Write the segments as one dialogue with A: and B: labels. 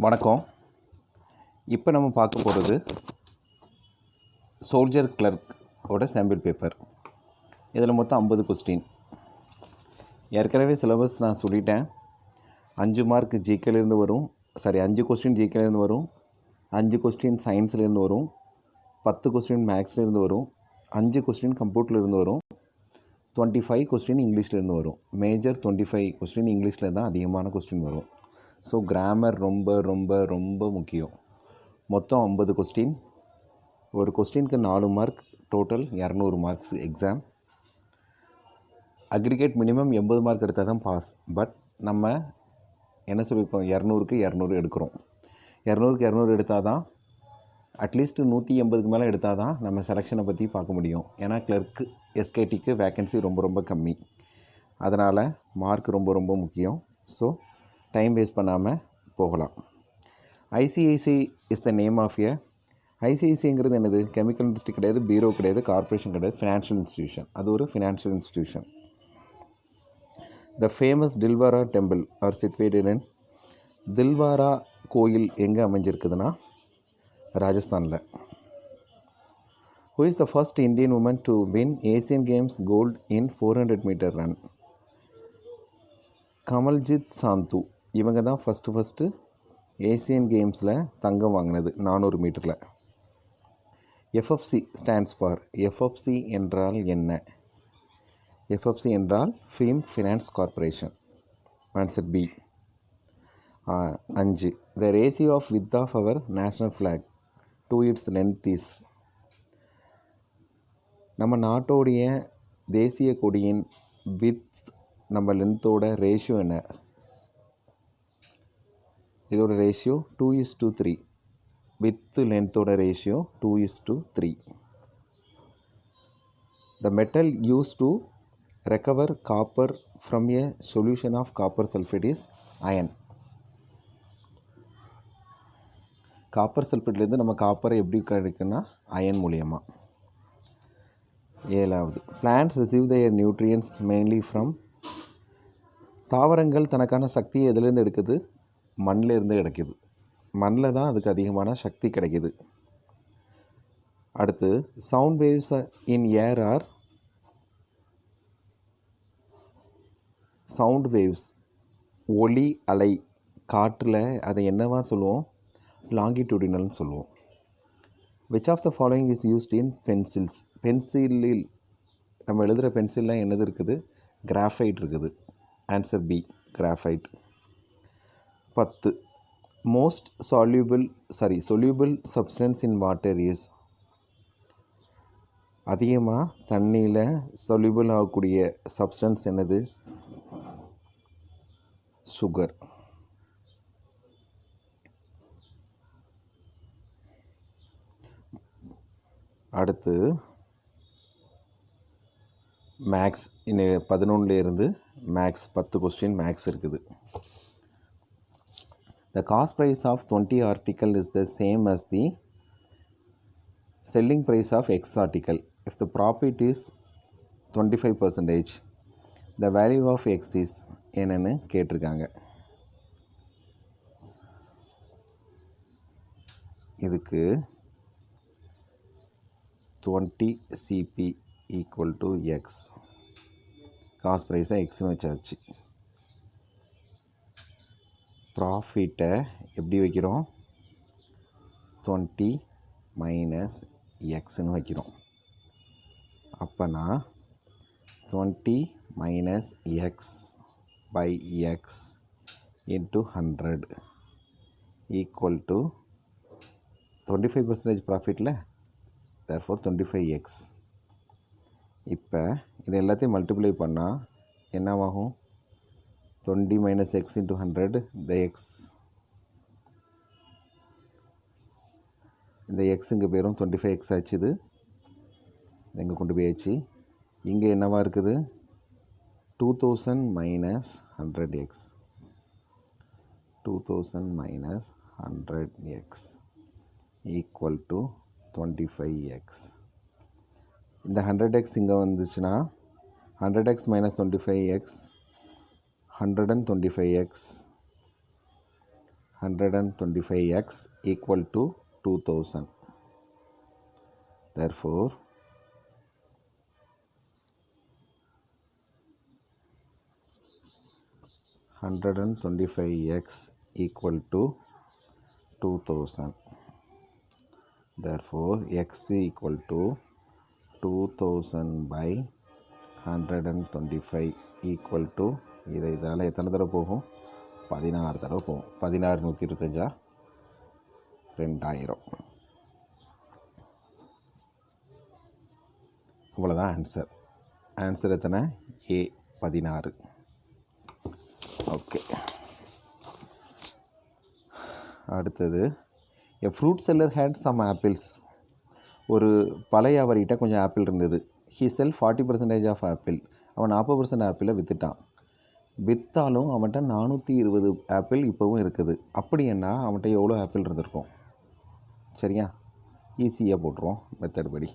A: வணக்கம். இப்போ நம்ம பார்க்க போகிறது சோல்ஜர் கிளர்க்கோட சாம்பிள் பேப்பர். இதில் மொத்தம் 50 கொஸ்டின். ஏற்கனவே சிலபஸ் நான் சொல்லிட்டேன். 5 மார்க் ஜிகேலேருந்து வரும், 5 கொஸ்டின் ஜிகேலேருந்து வரும், 5 கொஸ்டின் சயின்ஸ்லேருந்து வரும், 10 கொஸ்டின் மேக்ஸ்லேருந்து வரும், 5 கொஸ்டின் கம்ப்யூட்டர்லேருந்து வரும், 25 கொஸ்டின் இங்கிலீஷ்லேருந்து வரும். மேஜர் 25 கொஸ்டின் இங்கிலீஷில் தான் அதிகமான கொஸ்டின் வரும். ஸோ கிராமர் ரொம்ப ரொம்ப ரொம்ப முக்கியம். மொத்தம் 50 கொஸ்டின். ஒரு கொஸ்டினுக்கு 4 mark, total 200 marks exam. Aggregate minimum 80 mark எடுத்தால் தான் பாஸ். பட் நம்ம என்ன சொல்லியிருக்கோம், 200க்கு 200 எடுக்கிறோம். 200க்கு 200 எடுத்தால் தான், அட்லீஸ்ட் 180க்கு மேலே எடுத்தால் தான் நம்ம செலெக்ஷனை பற்றி பார்க்க முடியும். ஏன்னா கிளர்க்கு எஸ்கேடிக்கு வேக்கன்சி ரொம்ப ரொம்ப கம்மி. அதனால் மார்க் ரொம்ப ரொம்ப முக்கியம். ஸோ டைம் வேஸ்ட் பண்ணாமல் போகலாம். ICICI is the name of ஐசிஐசிங்கிறது என்னது? கெமிக்கல் இண்டஸ்ட்ரி கிடையாது, பீரோ கிடையாது, கார்ப்பரேஷன் கிடையாது, ஃபினான்ஷியல் இன்ஸ்டிடியூஷன். அது ஒரு financial institution. The famous Dilwara temple are situated in, Dilwara கோயில் எங்கே அமைஞ்சிருக்குதுன்னா ராஜஸ்தானில். Who is the first Indian woman to win Asian games gold in 400 metre run? Kamaljit Sandhu. இவங்க தான் ஃபஸ்ட்டு ஏசியன் கேம்ஸில் தங்கம் வாங்கினது 400 மீட்டரில். எஃப்எஃப்சி ஸ்டாண்ட்ஸ் ஃபார், எஃப்எஃப்சி என்றால் என்ன? எஃப்எஃப்சி என்றால் film finance corporation. Answer B. 5. The ratio of width of our national flag to its length is. நம்ம நாட்டோடைய தேசிய கொடியின் வித் நம்ம லென்த்தோட ரேஷியோ என்ன? இதோட ரேஷியோ 2:3. வித் லென்த்தோட ratio 2:3. The metal used to recover copper from a solution of copper sulfate is iron. Copper சல்ஃபேட்லேருந்து நம்ம காப்பரை எப்படி கிடைக்குன்னா அயன் மூலியமாக. 7வது, plants receive their nutrients mainly from. தாவரங்கள் தனக்கான சக்தியை எதுலேருந்து எடுக்குது? மண்ணில் இருந்து கிடைக்குது. மண்ணில் தான் அதுக்கு அதிகமான சக்தி கிடைக்குது. அடுத்து, sound waves in air are. Sound waves ஒலி அலை காற்றில் அதை என்னவா சொல்லுவோம்? லாங்கிடியூடினல்னு சொல்லுவோம். Which of the following is used in pencils. பென்சிலில் நம்ம எழுதுகிற பென்சிலில் என்னது இருக்குது? கிராஃபைட் இருக்குது. Answer B, graphite. 10. Most soluble substance in water is. அதிகமாக தண்ணியில் சொல்யூபிள் ஆகக்கூடிய சப்ஸ்டன்ஸ் என்னது? சுகர். அடுத்து மேக்ஸ். இன்னும் 11லேருந்து மேக்ஸ் 10 கொஸ்டின் மேக்ஸ் இருக்குது. The cost price of 20 article is the same as the selling price of X article. If the profit is 25%, the value of X is என்னன்னு கேட்டிருக்காங்க. இதுக்கு 20 CP equal to X. Cost ப்ரைஸை எக்ஸ்னு வச்சாச்சு. ப்ராஃபிட்டை எப்படி வைக்கிறோம்? 20 மைனஸ் எக்ஸ்ன்னு வைக்கிறோம். அப்போனா 20 minus x by x into 100 equal to 25% ப்ராஃபிட்டில், தேர்ஃபோர் 25x. இப்போ இது எல்லாத்தையும் மல்டிப்ளை பண்ணால் என்னவாகும்? 20 minus x into 100, the x. இந்த x இங்கே பேரும் 25x ஆச்சுது. இங்கே கொண்டு போயாச்சு. இங்கே என்னவா இருக்குது? 2000 minus 100x. 2000 minus 100x equal to 25x. இந்த 100x இங்கே வந்துச்சுன்னா 100x minus 25x 125x 125x equal to 2000. Therefore, $125x equal to 2000. Therefore, x equal to 2000 by 125 equal to இதால் எத்தனை தடவை போகும்? 16 தடவை போகும். 16 125 2000. இவ்வளோதான் ஆன்சர். ஆன்சர் எத்தனை? A 16. ஓகே, அடுத்தது a fruit seller had some apples. ஒரு பழ வியாபாரிகிட்ட கொஞ்சம் ஆப்பிள் இருந்தது. he sell 40% of apple. அவன் 40% ஆப்பிளை விற்றுட்டான். விற்றாலும் அவன்கிட்ட 420 ஆப்பிள் இப்போவும் இருக்குது. அப்படின்னா அவன்கிட்ட எவ்வளோ ஆப்பிள் இருந்திருக்கும்? சரியா, ஈஸியாக போட்டுருவோம் மெத்தட் படி.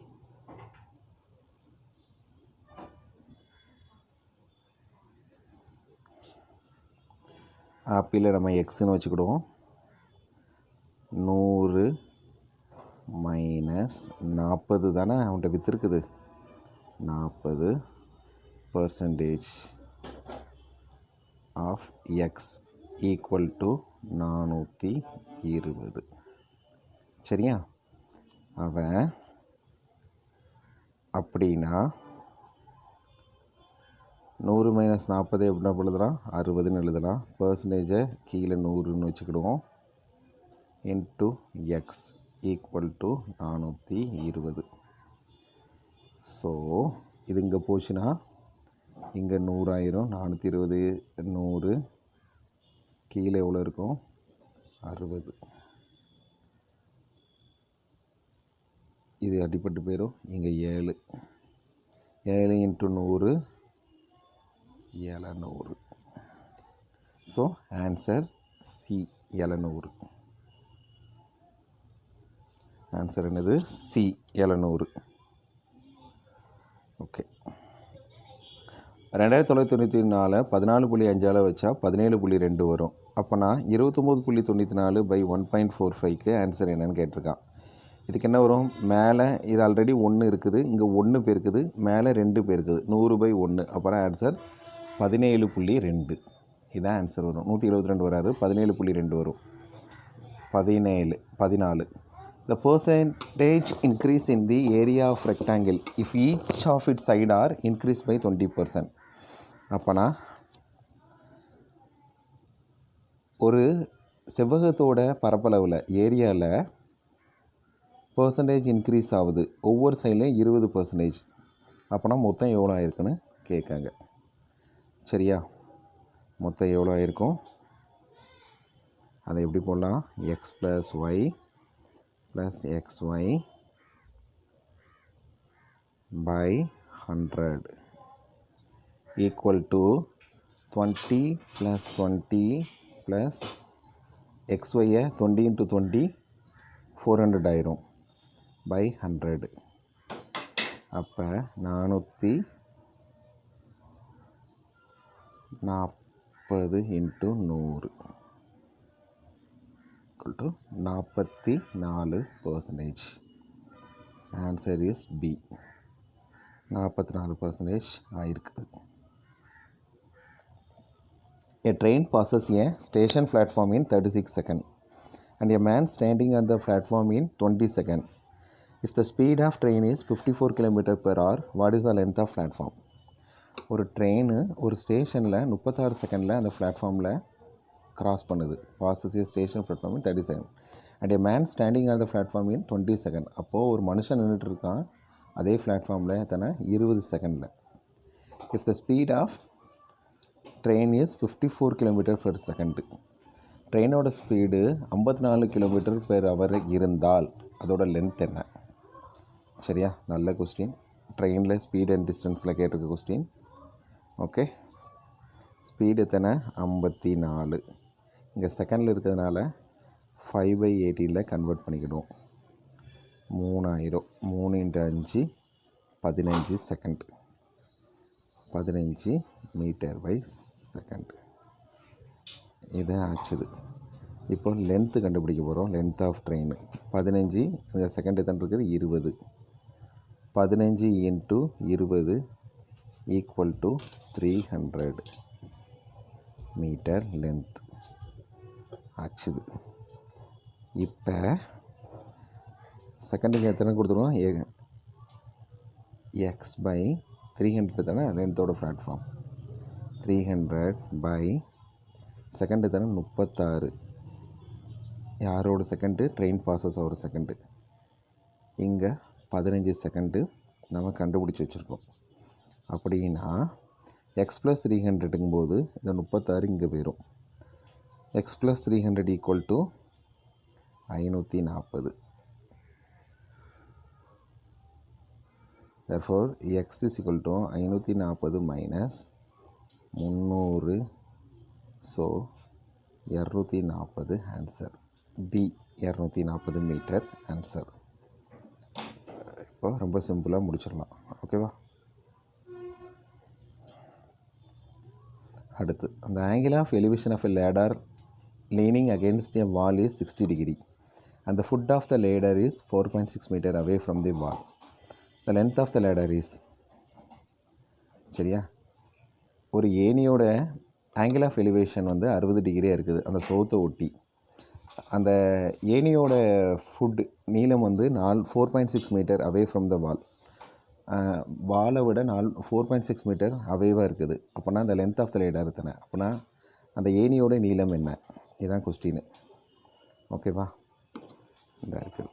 A: ஆப்பிளை நம்ம எக்ஸ்ன்னு வச்சுக்கிடுவோம். 100 மைனஸ் 40 தானே அவன்கிட்ட விற்றுருக்குது. 40% ஆஃப் எக்ஸ் ஈக்குவல் டு 420. சரியா, அவன் அப்படின்னா 100 மைனஸ் 40 எப்படின்னா எழுதலாம்? 60ன்னு எழுதலாம். பர்சன்டேஜை கீழே 100ன்னு வச்சுக்கிடுவோம். Into x equal to 420. So இது இங்கே போச்சுன்னா இங்கே 100 ஆயிரும். 420 100 கீழே எவ்வளோ இருக்கும்? 60. இது அடிப்பட்டு போயிடும். இங்கே 7 into 100 700. So answer C 700. Answer என்னது? சி 700. ஓகே, 2994 14.5 வச்சா 17.2 வரும். அப்போனா 29.94 by 1.45க்கு ஆன்சர் என்னன்னு கேட்டிருக்கான். இதுக்கு என்ன வரும்? மேலே இது ஆல்ரெடி 1 இருக்குது, இங்கே 1 பேருக்குது, மேலே 2 பேருக்குது. 100 by 1. அப்புறம் ஆன்சர் 17.2. இதுதான் ஆன்சர் வரும். 172 வராது, 17.2 வரும். 14. The percentage increase in the area of rectangle if each of its side are increased by 20%. அப்போனா ஒரு செவ்வகத்தோட பரப்பளவில் ஏரியாவில் பர்சன்டேஜ் இன்க்ரீஸ் ஆகுது. ஒவ்வொரு சைட்லையும் 20%. அப்போனா மொத்தம் எவ்வளோ ஆயிருக்குன்னு கேட்காங்க. சரியா, மொத்தம் எவ்வளோ ஆயிருக்கும்? அதை எப்படி போடலாம்? X plus y plus xy by 100 equal to 20 plus 20 plus xy 20 into 20 400 ஆயிரும் by 100. அப்போ 440 into 100 equal to 44%. Answer is B. 44% ஆயிருக்குது. A train passes a station platform in 36 seconds and a man standing at the platform in 20 seconds. If the speed of train is 54 km per hour, what is the length of platform? ஒரு train ஒரு ஸ்டேஷனில் 36 செகண்டில் அந்த பிளாட்ஃபார்மில் cross பண்ணுது. passes a station platform in 30 seconds and a man standing at the platform in 20 seconds. அப்போது ஒரு மனுஷன் நின்றுட்டு இருக்கான் அதே பிளாட்ஃபார்மில் எத்தனை? 20 செகண்டில். if the speed of train is 54 km per second, ட்ரெயினோட ஸ்பீடு 54 km per hour இருந்தால் அதோட லென்த் என்ன? சரியா, நல்ல கொஸ்டின். ட்ரெயினில் ஸ்பீட் அண்ட் டிஸ்டன்ஸில் கேட்டிருக்க கொஸ்டின். ஓகே, ஸ்பீடு எத்தனை? 54. இங்கே செகண்டில் இருக்கிறதுனால 5/18 கன்வெர்ட் பண்ணிக்கிடுவோம். 3000. 3 × 5 15 செகண்ட். 15 metre by second. இது ஆச்சுது. இப்போ லென்த்து கண்டுபிடிக்க போகிறோம். லென்த் ஆஃப் ட்ரெயின் 15, இங்கே செகண்ட் தான் இருக்குது 20. 15 × 20 ஈக்குவல் டு 300 மீட்டர் லென்த் ஆச்சுது. இப்போ செகண்டுக்கு எத்தனை கொடுத்துருவோம்? எக்ஸ் பை 300 தானே லென்த்தோட பிளாட்ஃபார்ம். 300 பை செகண்டு தானே 36. யாரோட செகண்டு? ட்ரெயின் பாசஸ் ஒரு செகண்டு. இங்கே 15 செகண்டு நம்ம கண்டுபிடிச்சி வச்சுருக்கோம். அப்படின்னா எக்ஸ் ப்ளஸ் 300ங்கும்போது இந்த 36 இங்கே போயிடும். X plus 300 equal to 540. therefore x is equal to 540 minus 300. So 240 answer. B 240 metre answer. இப்போ ரொம்ப சிம்பிளாக முடிச்சிடலாம். ஓகேவா? அடுத்து, அந்த angle of elevation of a ladder leaning against a wall is 60 degree and the foot of the ladder is 4.6 meter away from the wall. The length of the ladder is, சரியா, ஒரு ஏணியோட angle of elevation வந்து 60 டிகிரியாக இருக்குது அந்த சோத்தை ஒட்டி. அந்த ஏணியோட food நீளம் வந்து 4.6 மீட்டர் அவே ஃப்ரம் த வால். வாலை விட 4.6 மீட்டர் அவேவாக இருக்குது. அப்போனா அந்த லென்த் ஆஃப் த லேடர் தானே. அப்போனா அந்த ஏணியோட நீளம் என்ன? இதுதான் கொஸ்டின். ஓகேவா? இந்த இருக்குது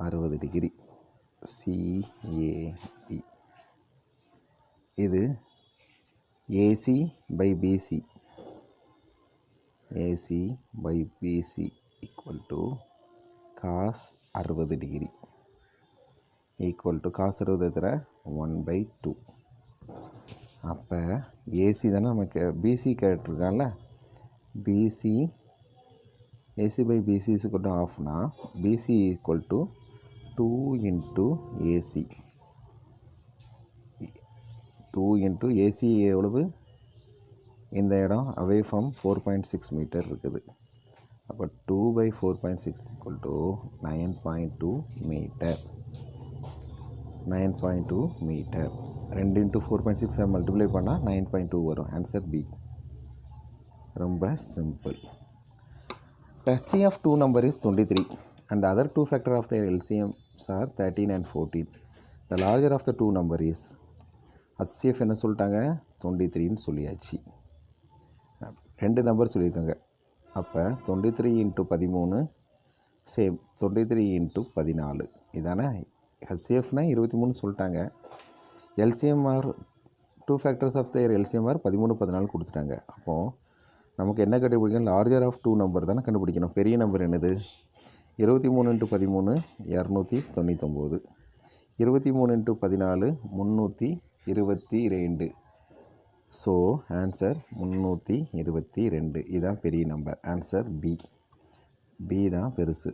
A: 60 டிகிரி CAB. இது AC by BC. AC by BC equal to cos 60 degree equal to cos 60 எத்தனை? 1/2. அப்போ AC தானே நமக்கு BC கேட்டிருக்கான்ல. BC AC by BC is equal to halfனா BC equal to 2 × AC. 2 × AC எவ்வளவு? இந்த இடம் அவே ஃப்ரம் 4.6 மீட்டர் இருக்குது. அப்போ 2/4.6 equal to 9.2 metre. 9.2 metre. 2 × 4.6 multiply பண்ணால் 9.2 வரும். Answer B. ரொம்ப simple. Ratio of two number is 23 and the other two factor of the LCMs are 13 and 14. The larger of the two number is, HCF என்ன சொல்லிட்டாங்க? 23ன்னு சொல்லியாச்சு. ரெண்டு number சொல்லியிருக்காங்க. அப்போ 23 × 13 same 23 × 14 இதானே. HCFனா 23 சொல்லிட்டாங்க. LCMR two factors of their LCMR 13 14 கொடுத்துட்டாங்க. அப்போது நமக்கு என்ன கண்டுபிடிக்கணும்? லார்ஜர் ஆஃப் டூ நம்பர் தானே கண்டுபிடிக்கணும். பெரிய நம்பர் என்னது? 23 × 13 299. 23 × 14 322. So answer 322. இதுதான் பெரிய நம்பர். Answer B. பி தான் பெருசு.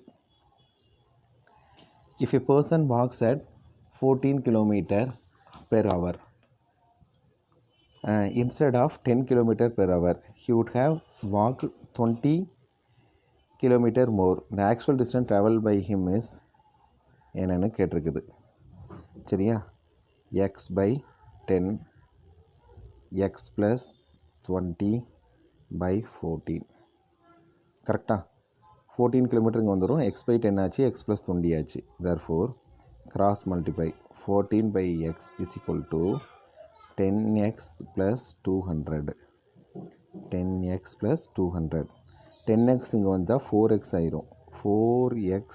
A: If a person walks at 14 km/h instead of 10 km/h, he would have walked 20 km more. The actual distance traveled by him is என்னன்னு கேட்டிருக்குது. சரியா? x by 10 x plus 20 by 14. கரெக்டாக 14 கிலோமீட்டருங்க வந்துடும். x by 10 ஆச்சு, x plus 20 ஆச்சு. therefore cross multiply 14 by x is equal to 10x plus 200. 10x plus 200. 10x இங்கே வந்தால் 4x ஆயிரும். 4x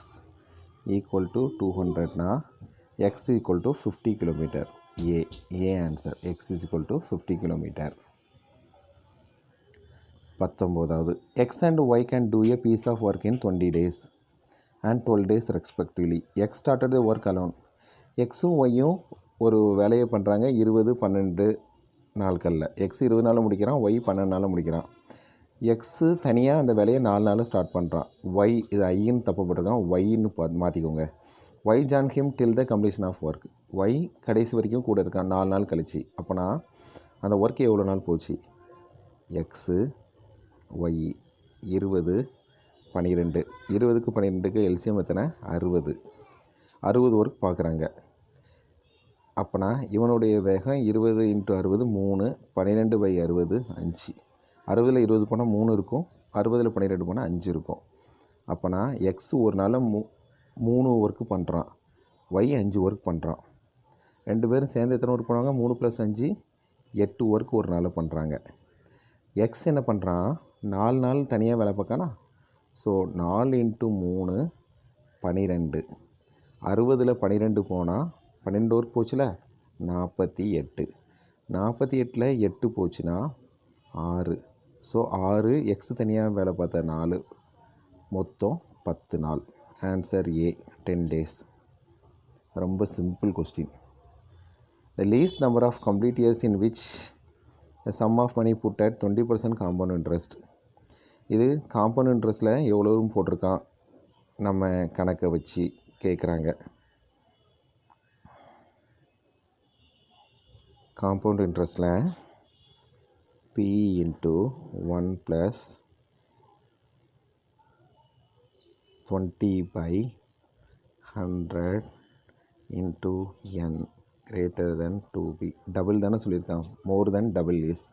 A: equal to 200னா x equal to 50 km. A answer. x is equal to 50 km. 19வது, x and y can do a piece of work in 20 days and 12 days respectively. x started the work alone. xும் yயும் ஒரு வேலையை பண்ணுறாங்க 20-12 நாட்களில். X 20 நாளில் முடிக்கிறான், Y 12 நாளில் முடிக்கிறான். X தனியாக அந்த வேலையை 4 நாளில் ஸ்டார்ட் பண்ணுறான். ஒய் இது ஐன்னு தப்பப்பட்டிருக்கான், ஒய்ன்னு மாற்றிக்கோங்க. Y join him till the completion of work. Y கடைசி வரைக்கும் கூட இருக்கான் 4 நாள் கழிச்சு. அப்போனா அந்த ஒர்க் எவ்வளோ நாள் போச்சு, எக்ஸு ஒய் 20 12, 20க்கு 12க்கு எல்சிஎம் எத்தனை, 60 ஒர்க் பார்க்குறாங்க. அப்போனா இவனுடைய வேகம் 20 × 60 3, 12/60 5. 60ல் 20 போனால் 3 இருக்கும், 60ல் 12 போனால் 5 இருக்கும். அப்போனா எக்ஸ் ஒரு நாளில் 3 ஒர்க்கு பண்ணுறான், ஒய் 5 ஒர்க் பண்ணுறான். 2 பேரும் சேர்ந்து எத்தனை ஒர்க் பண்ணுவாங்க, 3 + 5 8 ஒர்க் ஒரு நாள் பண்ணுறாங்க. எக்ஸ் என்ன பண்ணுறான், 4 நாள் தனியாக வேலை பார்க்கானா. ஸோ 4 × 3 12, 60ல் 12 போனால் 12 ஒர்க் போச்சுல, 48, 48ல் 8 போச்சுன்னா 6. ஸோ 6, எக்ஸ் தனியாக வேலை பார்த்த 4, மொத்தம் 10 நாள். Answer A 10 days. ரொம்ப simple question. The least number of complete years in which the sum of money put at 20% compound interest. இது காம்பவுண்ட் இன்ட்ரெஸ்ட்டில் எவ்வளோவும் போட்டிருக்கான், நம்ம கணக்கை வச்சு கேட்குறாங்க. காம்பவுண்ட் இன்ட்ரெஸ்ட்டில் P × 1 + 20/100 × n greater than 2b. Double தானே சொல்லியிருக்கான், மோர் தென் டபுள் இஸ்.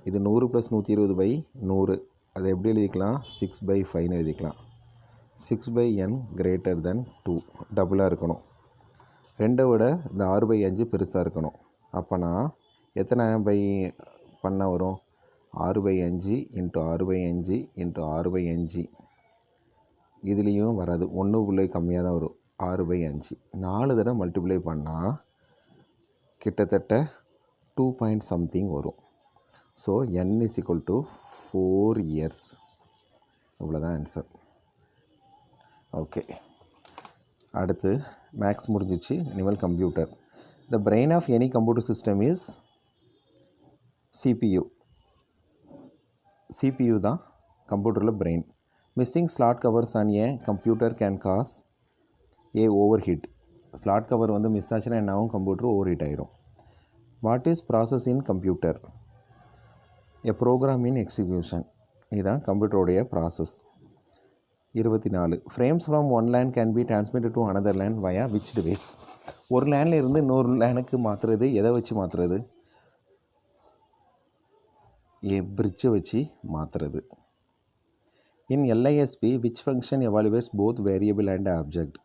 A: இது 100 + 120/100, அதை எப்படி எழுதிக்கலாம், 6/5ன்னு எழுதிக்கலாம். 6/n greater than 2, டபுளாக இருக்கணும். 2 விட இந்த 6/5 பெருசாக இருக்கணும். அப்போனா எத்தனை பை பண்ண வரும், 6/5 × 6/5 × 6/5. இதுலேயும் வராது, 1 கம்மியாக தான் வரும், 6/5. 4 தடவை மல்டிப்ளை பண்ணால் கிட்டத்தட்ட 2 பாயிண்ட் சம்திங் வரும். So n = 4 years. இவ்வளோதான் ஆன்சர். ஓகே, அடுத்து மேக்ஸ் முடிஞ்சிச்சு, இனிமேல் computer. The brain of any computer system is CPU. CPU தான் கம்ப்யூட்டரில் brain. Missing slot covers on a computer can cause a overheat. Slot cover வந்து miss ஆச்சுன்னா என்ன ஆகும், கம்ப்யூட்டர் ஓவர் ஹீட் ஆகிரும். What is process in computer, a program in execution. இதுதான் கம்ப்யூட்டருடைய process. 24, frames from one lane can be transmitted to another LAN via which device. ஒரு லேனில் இருந்து இன்னொரு லேனுக்கு மாற்றுறது எதை வச்சு மாற்றுறது, பிரிட்ஜை வச்சு மாற்றுறது. In LISP which function evaluates both variable and object.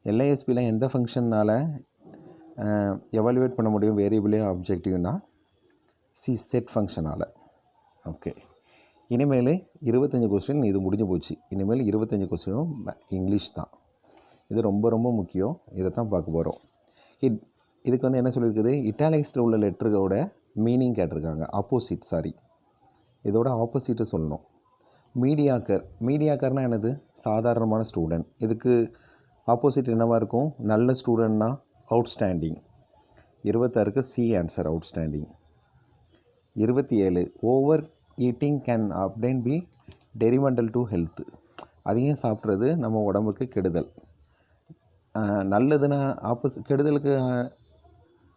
A: LISPயில் எந்த ஃபங்க்ஷனால் எவாலுவேட் பண்ண முடியும் வேரியபிளையும் ஆப்ஜெக்டிவ்னா செட் ஃபங்க்ஷனால். ஓகே, இனிமேல் 25 கொஸ்டின் இது முடிஞ்சு போச்சு. இனிமேல் 25 கொஸ்டினும் இங்கிலீஷ் தான். இது ரொம்ப ரொம்ப முக்கியம், இதை தான் பார்க்க போகிறோம். இதுக்கு வந்து என்ன சொல்லியிருக்குது, இட்டாலிக்ஸில் உள்ள லெட்டரோட மீனிங் கேட்டிருக்காங்க, ஆப்போசிட். இதோட ஆப்போசிட்டை சொல்லணும். மீடியாக்கர்னால் என்னது, சாதாரணமான ஸ்டூடெண்ட். இதுக்கு ஆப்போசிட் என்னவாக இருக்கும், நல்ல ஸ்டூடெண்ட்னா அவுட்ஸ்டாண்டிங். 26க்கு C answer, outstanding. 27, over eating can obtain be detrimental to health. அதிகம் சாப்பிட்றது நம்ம உடம்புக்கு கெடுதல். நல்லதுன்னா கெடுதலுக்கு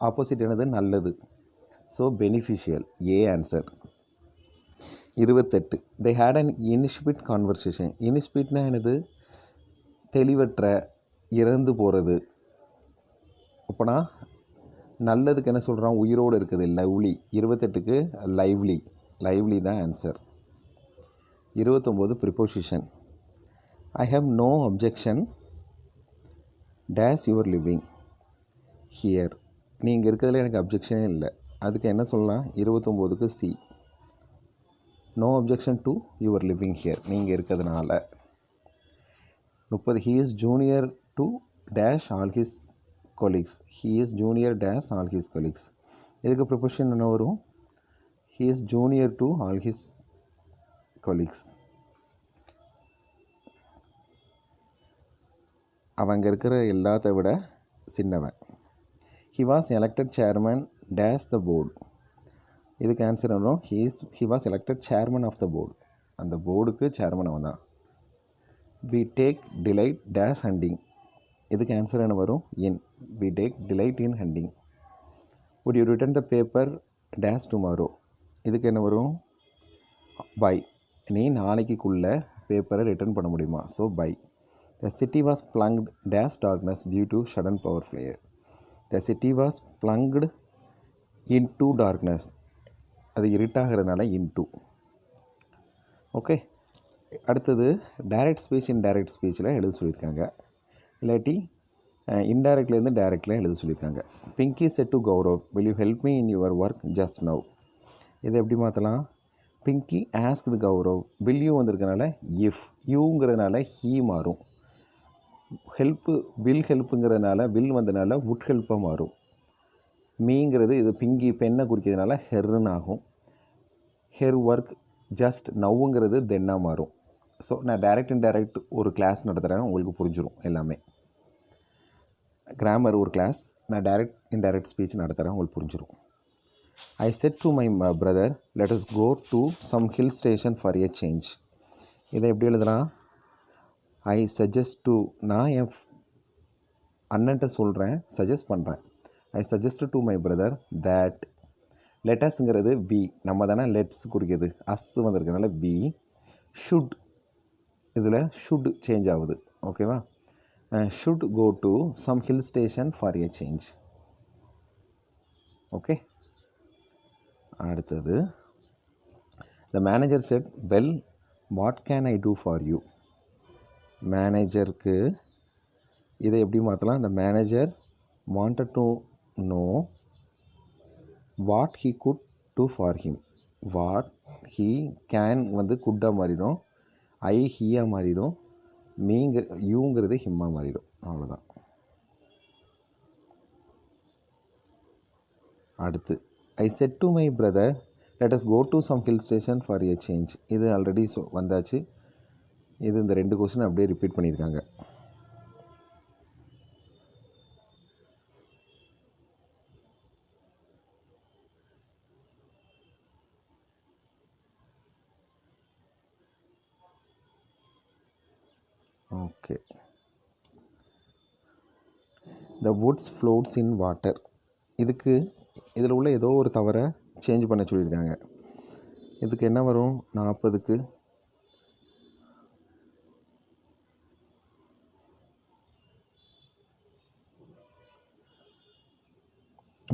A: ஆப்போசிட் என்னது, நல்லது. So beneficial, A answer. 28, they had an insipid conversation. இன்ஸ்பிட்னா என்னது, தெளிவற்ற, இறந்து போகிறது. அப்போனா நல்லதுக்கு என்ன சொல்கிறான், உயிரோடு இருக்குது, லவ்லி. 28க்கு லைவ்லி தான் answer. 29, preposition. I have no objection dash your living here. நீங்கள் இருக்கிறதுல எனக்கு அப்ஜெக்ஷனே இல்லை. அதுக்கு என்ன சொல்லலாம், 29க்கு C, no objection to your living here, நீங்கள் இருக்கிறதுனால. 30, he is junior to dash all his colleagues. He is junior dash all his colleagues. இதுக்கு ப்ரிப்போசிஷன் என்ன வரும், he is junior to all his colleagues. அவங்க இருக்கிற எல்லாத்த விட சின்னவன். He was elected chairman dash the board. இதுக்கு ஆன்சர் வரும், he was elected chairman of the board. அந்த போர்டுக்கு சேர்மன் அவன் தான். We take delight dash hunting. இதுக்கு ஆன்சர் என்ன வரும், in. We take delight in hunting. would you return the paper dash tomorrow? இதுக்கு என்ன வரும்? பை. நீ நாளைக்குள்ளே பேப்பரை ரிட்டர்ன் பண்ண முடியுமா? So bye. The city was plunged dash darkness due to sudden power failure. The city was plunged into darkness. அது இருட்டாகிறதுனால into. Okay. அடுத்தது டைரக்ட் ஸ்பீச் இன்டைரக்ட் ஸ்பீச்சில் எழுத சொல்லியிருக்காங்க. இல்லாட்டி இன்டைரக்ட்லேருந்து டைரக்டில் எழுத சொல்லியிருக்காங்க. Pinki set to Gaurav, will you help me in your work just now? இதை எப்படி மாற்றலாம்? Pinky asked Gaurav, will you வந்திருக்கனால இஃப், யூங்கிறதுனால ஹீ மாறும். ஹெல்ப்பு வில் ஹெல்ப்புங்கிறதுனால வில் வந்ததுனால வுட் ஹெல்ப்பாக மாறும். மீங்கிறது இது பிங்கி பெண்ணை குறிக்கிறதுனால ஹெர்ன்னு ஆகும். ஹெர் ஒர்க் ஜஸ்ட் நவ்வுங்கிறது தென்னாக மாறும். ஸோ நான் டைரக்ட் இன்டைரக்ட் ஒரு கிளாஸ் நடத்துகிறேன், உங்களுக்கு புரிஞ்சிடும் எல்லாமே. கிராமர் ஒரு கிளாஸ், நான் டைரக்ட் இன்டைரக்ட் ஸ்பீச் நடத்துகிறேன், உங்களுக்கு புரிஞ்சிடும். I said to my brother let us go to some hill station for a change. இதை எப்படி எழுதலாம்? ஐ சஜஸ்ட் டு, நான் என் அண்ணன்ட்ட சொல்கிறேன், சஜஸ்ட் பண்ணுறேன். I suggest to my brother that, லெட்டஸ்ங்கிறது வி, நம்ம தானே லெட்ஸ் குறிக்கிறது, அஸ் வந்திருக்கனால வி. ஷுட், இதில் ஷுட் சேஞ்ச் ஆகுது. ஓகேவா? Should go to some hill station for a change. Okay. அடுத்தது the manager said well what can I do for you. மேனேஜருக்கு இதை எப்படி மாற்றலாம்? The manager wanted to know what he could do for him. what he can வந்து குட்டாக மாறிடும், ஐ ஹீயாக மாறிடும், யூங்கிறது ஹிம்மாக மாறிடும். அவ்வளோதான். அடுத்து I said to my brother let us go to some hill station for a change. இது ஆல்ரெடி வந்தாச்சு. இது இந்த 2 கொஸ்டின் அப்படியே ரிப்பீட் பண்ணியிருக்காங்க. Okay. The woods floats in water. இதுக்கு இதில் உள்ள ஏதோ ஒரு தவறை சேஞ்ச் பண்ண சொல்லியிருக்காங்க. இதுக்கு என்ன வரும்? 40க்கு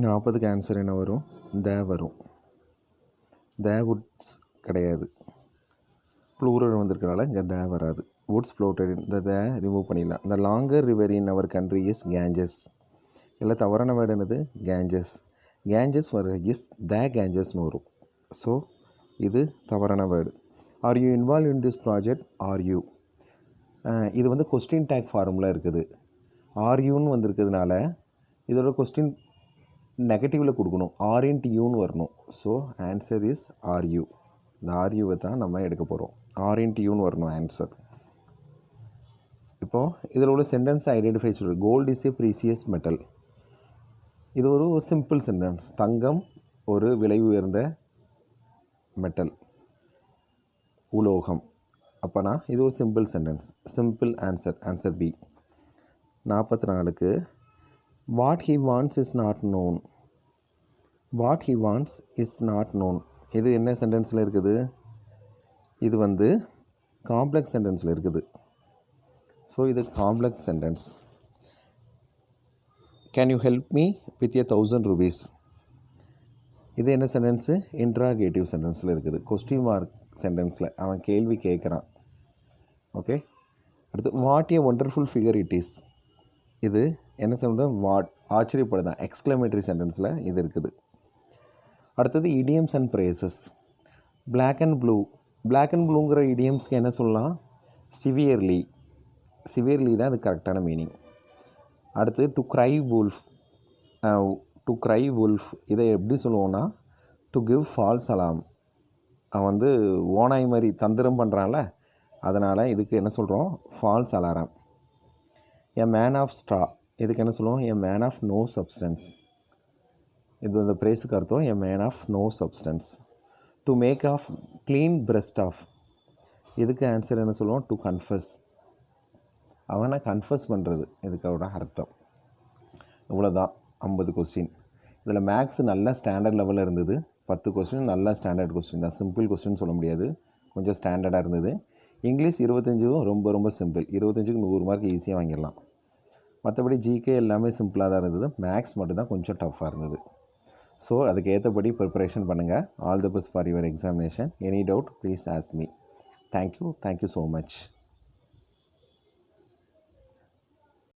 A: 40க்கு ஆன்சர் என்ன வரும்? த வரும். த வுட்ஸ் கிடையாது, ப்ளூரல் வந்திருக்கனால இங்கே த வராது. வுட்ஸ் ஃப்ளோட்டட், இந்த த ரிமூவ் பண்ணிடலாம். The longer river in our country is Ganges. இல்லை தவறான வேர்டு என்னது? கேஞ்சஸ். கேஞ்சஸ் வர இஸ் த கேஞ்சஸ்னு வரும். ஸோ இது தவறான word. Are you involve in this project? Are you, இது வந்து கொஸ்டின் டேக் ஃபார்மில் இருக்குது. ஆர் யூன்னு வந்திருக்கிறதுனால இதோட கொஸ்டின் நெகட்டிவில் கொடுக்கணும், ஆர்இன்ட் யூன்னு வரணும். So answer is are you. இந்த ஆர் யூவை தான் நம்ம எடுக்க போகிறோம். ஆர்இன்ட் யூன்னு வரணும் ஆன்சர். இப்போது இதில் உள்ள சென்டென்ஸ் ஐடென்டிஃபை சொல்லுது. Gold is a precious metal. இது ஒரு சிம்பிள் சென்டென்ஸ். தங்கம் ஒரு விலை உயர்ந்த மெட்டல், உலோகம். அப்போனா இது ஒரு simple sentence, simple answer. Answer B. 44க்கு what he wants is not known. What he wants is not known. இது என்ன சென்டென்ஸில் இருக்குது? இது வந்து காம்ப்ளெக்ஸ் சென்டென்ஸில் இருக்குது. ஸோ இது complex sentence. Can you help me with a 1000 rupees. இது என்ன சென்டென்ஸு? இன்ட்ராகேட்டிவ் சென்டென்ஸில் இருக்குது. கொஸ்டின் மார்க் சென்டென்ஸில் அவன் கேள்வி கேட்குறான். ஓகே. அடுத்து what A wonderful figure it is. இது என்ன சொல்கிறது? வாட், ஆச்சரியப்படுதான். எக்ஸ்க்ளமேட்டரி சென்டென்ஸில் இது இருக்குது. அடுத்தது idioms and phrases. Black and blue. Black and ப்ளூங்கிற இடியம்ஸ்க்கு என்ன சொல்லலாம்? சிவியர்லி. சிவியர்லி தான் அது கரெக்டான மீனிங். அடுத்து to cry wolf. To cry wolf இதை எப்படி சொல்லுவோன்னா டு கிவ் ஃபால்ஸ் அலாம். அவன் வந்து ஓனாய் மாதிரி தந்திரம் பண்ணுறான்ல, அதனால் இதுக்கு என்ன சொல்கிறோம்? False alarm. A man of straw, இதுக்கு என்ன சொல்லுவோம்? A man of no substance. இது இந்த ப்ரேஸுக்கு அர்த்தம் a man of no substance. To make of clean breast of, இதுக்கு ஆன்சர் என்ன சொல்லுவோம்? To confuse. அவனை கன்ஃபஸ் பண்ணுறது இதுக்கோட அர்த்தம். இவ்வளோதான் 50 கொஸ்டின். இதில் மேக்ஸ் நல்ல ஸ்டாண்டர்ட் லெவலில் இருந்தது. 10 கொஸ்டின் நல்ல ஸ்டாண்டர்ட் கொஸ்டின் தான், சிம்பிள் கொஸ்டின் சொல்ல முடியாது, கொஞ்சம் ஸ்டாண்டர்டாக இருந்தது. இங்கிலீஷ் 25க்கும் ரொம்ப சிம்பிள், 25க்கு 100 மார்க் ஈஸியாக வாங்கிடலாம். மற்றபடி ஜிகே எல்லாமே சிம்பிளாக தான் இருந்தது. மேக்ஸ் மட்டும்தான் கொஞ்சம் டஃப்பாக இருந்தது. ஸோ அதுக்கு ஏற்றபடி ப்ரிப்பரேஷன் பண்ணுங்கள். All the best for your examination. Any doubt please ask me. Thank you so much.